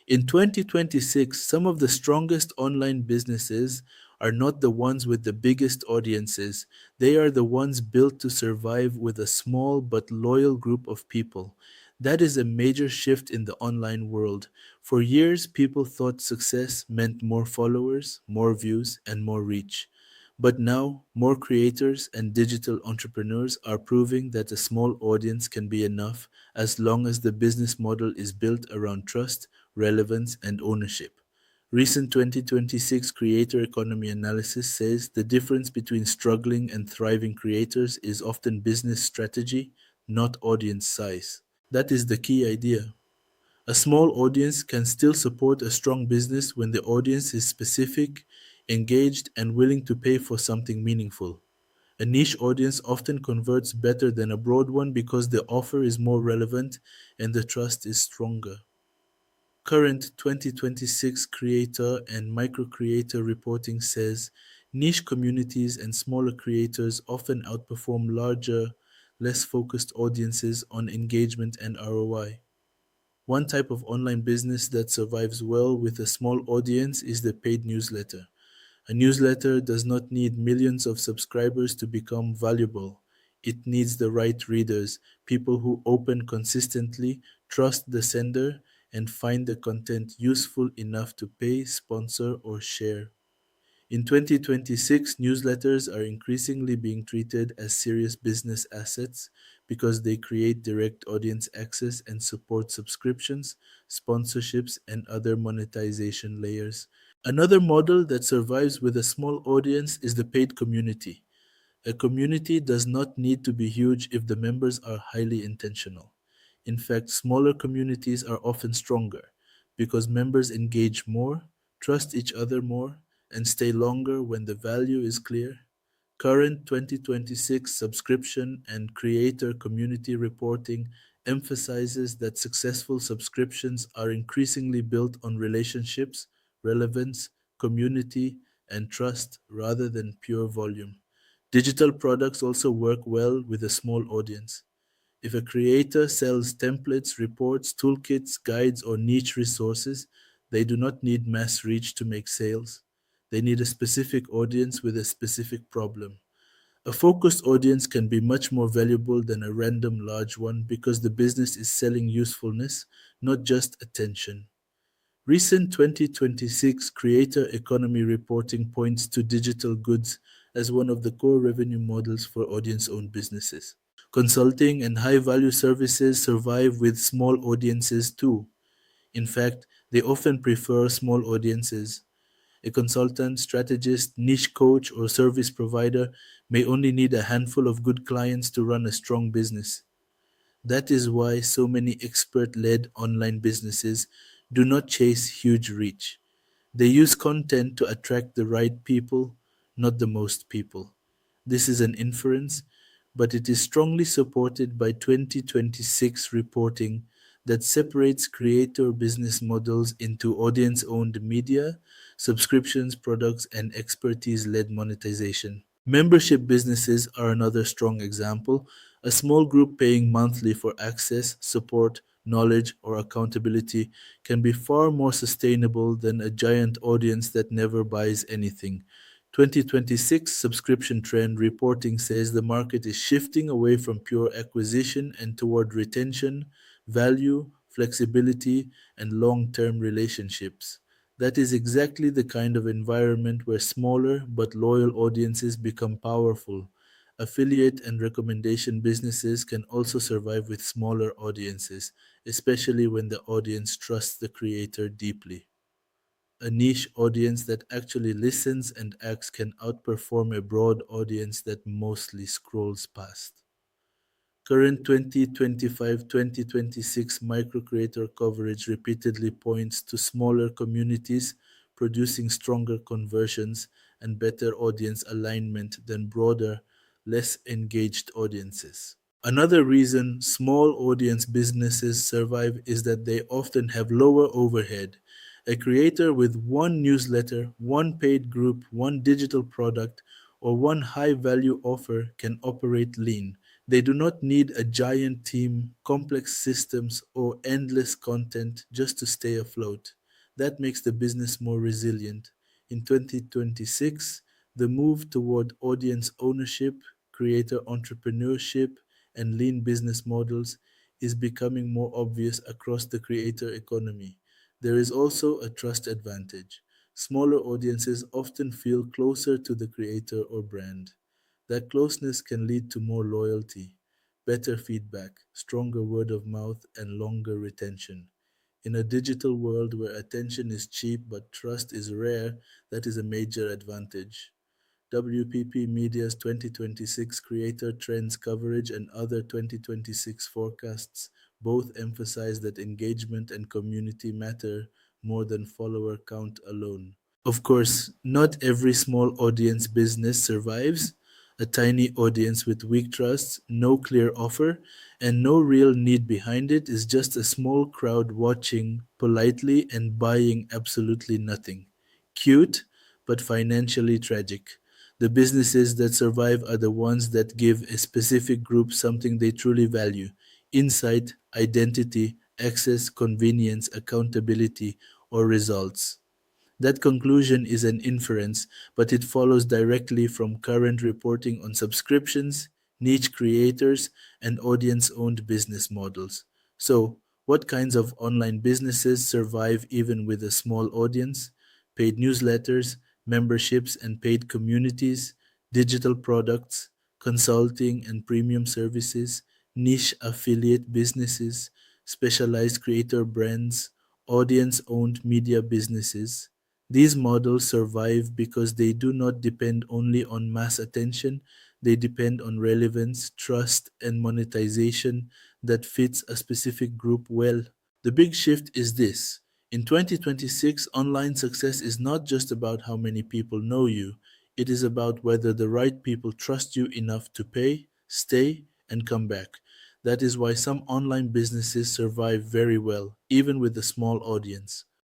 In 2026, some of the strongest online businesses are not the ones with the biggest audiences. They are the ones built to survive with a small but loyal group of people. That is a major shift in the online world. For years, people thought success meant more followers, more views, and more reach. But now, more creators and digital entrepreneurs are proving that a small audience can be enough as long as the business model is built around trust, relevance, and ownership. Recent 2026 creator economy analysis says the difference between struggling and thriving creators is often business strategy, not audience size. That is the key idea. A small audience can still support a strong business when the audience is specific, engaged, and willing to pay for something meaningful. A niche audience often converts better than a broad one because the offer is more relevant and the trust is stronger. Current 2026 creator and micro creator reporting says niche communities and smaller creators often outperform larger, less focused audiences on engagement and ROI. One type of online business that survives well with a small audience is the paid newsletter. A newsletter does not need millions of subscribers to become valuable. It needs the right readers, people who open consistently, trust the sender, and find the content useful enough to pay, sponsor, or share. In 2026, newsletters are increasingly being treated as serious business assets because they create direct audience access and support subscriptions, sponsorships, and other monetization layers. Another model that survives with a small audience is the paid community. A community does not need to be huge if the members are highly intentional. In fact, smaller communities are often stronger because members engage more, trust each other more, and stay longer when the value is clear. Current 2026 subscription and creator community reporting emphasizes that successful subscriptions are increasingly built on relationships, relevance, community, and trust rather than pure volume. Digital products also work well with a small audience. If a creator sells templates, reports, toolkits, guides, or niche resources, they do not need mass reach to make sales. They need a specific audience with a specific problem. A focused audience can be much more valuable than a random large one because the business is selling usefulness, not just attention. Recent 2026 creator economy reporting points to digital goods as one of the core revenue models for audience owned businesses. Consulting and high value services survive with small audiences too. In fact, they often prefer small audiences. A consultant, strategist, niche coach, or service provider may only need a handful of good clients to run a strong business. That is why so many expert led online businesses do not chase huge reach. They use content to attract the right people, not the most people. This is an inference, but it is strongly supported by 2026 reporting that separates creator business models into audience owned media, subscriptions, products, and expertise led monetization. Membership businesses are another strong example. A small group paying monthly for access, support, knowledge, or accountability can be far more sustainable than a giant audience that never buys anything. 2026 subscription trend reporting says the market is shifting away from pure acquisition and toward retention, value, flexibility, and long term relationships. That is exactly the kind of environment where smaller but loyal audiences become powerful. Affiliate and recommendation businesses can also survive with smaller audiences, especially when the audience trusts the creator deeply. A niche audience that actually listens and acts can outperform a broad audience that mostly scrolls past. Current 2025-2026 micro creator coverage repeatedly points to smaller communities producing stronger conversions and better audience alignment than broader, less engaged audiences. Another reason small audience businesses survive is that they often have lower overhead. A creator with one newsletter, one paid group, one digital product, or one high value offer can operate lean. They do not need a giant team, complex systems, or endless content just to stay afloat. That makes the business more resilient. In 2026, the move toward audience ownership, creator entrepreneurship, and lean business models is becoming more obvious across the creator economy. There is also a trust advantage. Smaller audiences often feel closer to the creator or brand. That closeness can lead to more loyalty, better feedback, stronger word of mouth, and longer retention. In a digital world where attention is cheap but trust is rare, that is a major advantage. WPP Media's 2026 Creator Trends coverage and other 2026 forecasts both emphasize that engagement and community matter more than follower count alone. Of course, not every small audience business survives. A tiny audience with weak trust, no clear offer, and no real need behind it is just a small crowd watching politely and buying absolutely nothing. Cute, but financially tragic. The businesses that survive are the ones that give a specific group something they truly value: insight, identity, access, convenience, accountability, or results. That conclusion is an inference, but it follows directly from current reporting on subscriptions, niche creators, and audience owned business models. So, what kinds of online businesses survive even with a small audience? Paid newsletters, memberships and paid communities, digital products, consulting and premium services, niche affiliate businesses, specialized creator brands, audience owned media businesses. These models survive because they do not depend only on mass attention, they depend on relevance, trust, and monetization that fits a specific group well. The big shift is this. In 2026, online success is not just about how many people know you, it is about whether the right people trust you enough to pay, stay, and come back. That is why some online businesses survive very well, even with a small audience.